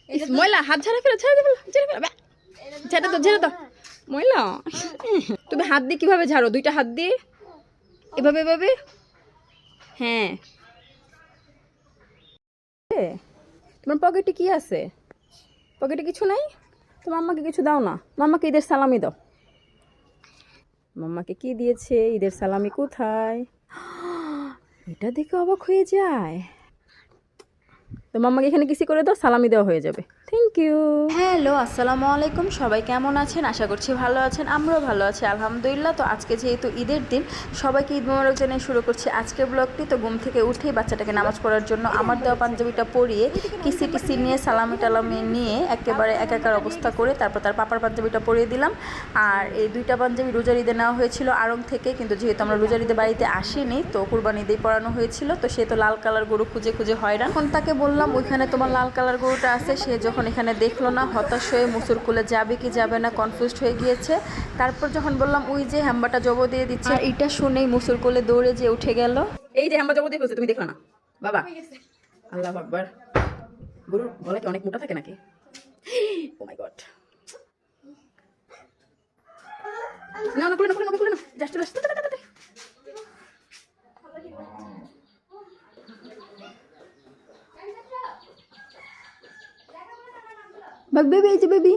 ময়লা হাত ঝাড়া ফেলো, ঝাড়া ফেলো, ঝাড়া তো ঝাড়া তো ময়লা। তুমি হাত দিয়ে কিভাবে ঝাড়ো? দুইটা হাত দিয়ে এভাবে এভাবে। হ্যাঁ, তোমার পকেটে কি আছে? পকেটে কিছু নাই? তোমার আম্মাকে কিছু দাও না, মাম্মাকে ঈদের সালামি দাও। মাম্মাকে কি দিয়েছে? ঈদের সালামি কোথায়? এটা দেখে অবাক হয়ে যায়। তো মাম্মাকে এখানে কিসি করে দাও, সালামি দেওয়া হয়ে যাবে। Thank you. হ্যালো, আসসালামু আলাইকুম। সবাই কেমন আছেন? আশা করছি ভালো আছেন। আমরাও ভালো আছি আলহামদুলিল্লাহ। তো আজকে যেহেতু ঈদের দিন, সবাইকে ঈদ মোবারক জানিয়ে শুরু করছি আজকের ব্লগটি। তো ঘুম থেকে উঠেই বাচ্চাটাকে নামাজ পড়ার জন্য আমার দেওয়া পাঞ্জাবিটা পরিয়ে কিসি টিসি নিয়ে সালামি টালামি নিয়ে একেবারে একাকার অবস্থা করে তারপর তার পাপার পাঞ্জাবিটা পরিয়ে দিলাম। আর এই দুইটা পাঞ্জাবি রোজার ঈদে নেওয়া হয়েছিল আড়ং থেকে, কিন্তু যেহেতু আমরা রোজার ঈদে বাড়িতে আসিনি তো কুরবানি ঈদেই পরানো হয়েছিল। তো সে তো লাল কালার গরু খুঁজে খুঁজে হয়রান। এখন তাকে বললাম ওইখানে তোমার লাল কালার গরুটা আছে। সে যখন এখানে দেখলো না, হতাশ হয়ে মুসুর কুলে যাবে কি যাবে না কনফিউজড হয়ে গিয়েছে। তারপর যখন বললাম ওই যে হ্যাম্বাটা জব দিয়ে দিচ্ছে, আর এটা শুনেই মুসুর কুলে দৌড়ে যে উঠে গেল। এই যে হ্যাম্বা জব দিয়ে ফেলছে, তুমি দেখলো না বাবা? আল্লাহ আকবার। গরুর গলা কি অনেক মোটা থাকে নাকি? ও মাই গড। না না, খুলে না, খুলে না, খুলে না, জাস্ট জাস্ট বাগ বেবি, এই যে বেবি।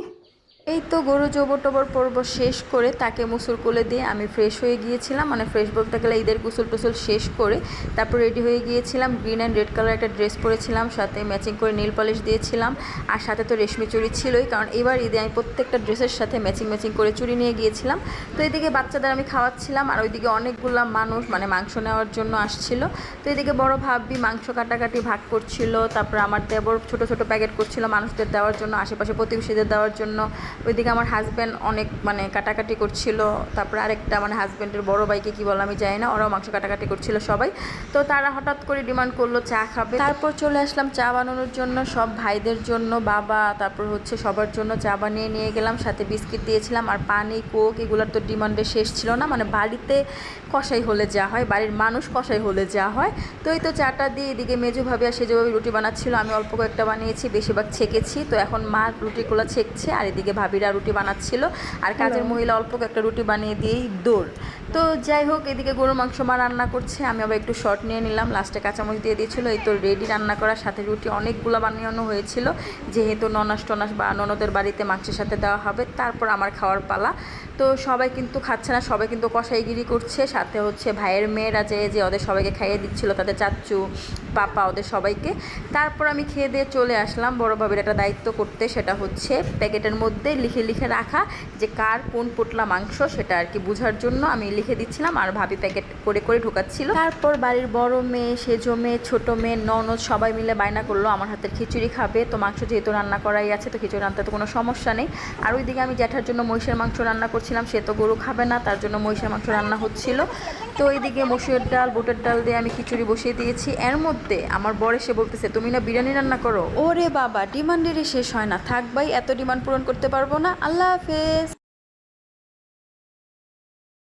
এই তো গরু জবর টবর পর্ব শেষ করে তাকে মুসুর কোলে দিয়ে আমি ফ্রেশ হয়ে গিয়েছিলাম। মানে ফ্রেশ বলতে গেলে ঈদের গোসল টোসল শেষ করে তারপর রেডি হয়ে গিয়েছিলাম। গ্রিন অ্যান্ড রেড কালার একটা ড্রেস পরেছিলাম, সাথে ম্যাচিং করে নীল পলিশ দিয়েছিলাম। আর সাথে তো রেশমি চুড়ি ছিলই, কারণ এবার ঈদে আমি প্রত্যেকটা ড্রেসের সাথে ম্যাচিং ম্যাচিং করে চুড়ি নিয়ে গিয়েছিলাম। তো এদিকে বাচ্চাদের আমি খাওয়াচ্ছিলাম, আর ওইদিকে অনেকগুলো মানুষ মানে মাংস নেওয়ার জন্য আসছিল। তো এদিকে বড় ভাবি মাংস কাটাকাটি ভাগ করছিল, তারপর আমার দেবর ছোট ছোট প্যাকেট করছিল মানুষদের দেওয়ার জন্য, আশেপাশে প্রতিবেশীদের দেওয়ার জন্য। ওইদিকে আমার হাজব্যান্ড অনেক মানে কাটাকাটি করছিল। তারপর আরেকটা মানে হাজব্যান্ডের বড় ভাইকে কি বলে আমি জানি না, ওরাও মাংস কাটাকাটি করছিল সবাই। তো তারা হঠাৎ করে ডিমান্ড করলো চা খাবে। তারপর চলে আসলাম চা বানানোর জন্য সব ভাইদের জন্য, বাবা তারপর হচ্ছে সবার জন্য চা বানিয়ে নিয়ে গেলাম। সাথে বিস্কিট দিয়েছিলাম আর পানি কোক, এগুলোর তো ডিমান্ডে শেষ ছিল না। মানে বাড়িতে কষাই হলে যা হয়, বাড়ির মানুষ কষাই হলে যা হয়। তো এই তো চাটা দিয়ে এদিকে মেজু ভাবি আর সেজভাবে রুটি বানাচ্ছিল, আমি অল্প কয়েকটা বানিয়েছি, বেশিরভাগ ছেঁকেছি। তো এখন মা রুটিগুলো ছেঁকছে আর এদিকে ভাবিরা রুটি বানাচ্ছিল, আর কাজের মহিলা অল্প একটা রুটি বানিয়ে দিয়েই দৌড়। তো যাই হোক, এদিকে গরুর মাংস মা রান্না করছে, আমি আবার একটু শর্ট নিয়ে নিলাম, লাস্টে কাঁচামরিচ দিয়ে দিয়েছিল। এই তো রেডি রান্না করার সাথে রুটি অনেকগুলো বানানো হয়েছিল, যেহেতু ননাস টনাস বা ননদের বাড়িতে মাংসের সাথে দেওয়া হবে। তারপর আমার খাওয়ার পালা। তো সবাই কিন্তু খাচ্ছে না, সবাই কিন্তু কষাইগিরি করছে। সাথে হচ্ছে ভাইয়ের মেয়েরা যে যে ওদের সবাইকে খাইয়ে দিচ্ছিল, তাদের চাচ্চু পাপা ওদের সবাইকে। তারপর আমি খেয়ে দিয়ে চলে আসলাম বড় ভাবির একটা দায়িত্ব করতে, সেটা হচ্ছে প্যাকেটের মধ্যে লিখে লিখে রাখা যে কার কোন পোটলা মাংস, সেটা আর কি বোঝার জন্য আমি লিখে দিচ্ছিলাম, আর ভাবি প্যাকেট করে করে ঢোকাচ্ছিল। তারপর বাড়ির বড় মেয়ে, সেজো মেয়ে, ছোট মেয়ে, ননদ সবাই মিলে বায়না করলো আমার হাতের খিচুড়ি খাবে। তো মাংস যেহেতু রান্না করাই আছে, তো খিচুড়ি রান্নাতে তো কোনো সমস্যা নেই। আর ওইদিকে আমি জ্যাঠার জন্য মহিষের মাংস রান্না করছিলাম, সে তো গরু খাবে না, তার জন্য মহিষের মাংস রান্না হচ্ছিল। তো ওইদিকে মসুরের ডাল বুটের ডাল দিয়ে আমি খিচুড়ি বসিয়ে দিয়েছি। এর মধ্যে আমার বর এসে বলতেছে তুমি না বিরিয়ানি রান্না করো। ওরে বাবা, ডিমান্ডেরই শেষ হয় না। থাক ভাই, এত ডিমান্ড পূরণ করতে পারবো না। আল্লাহ হাফেজ।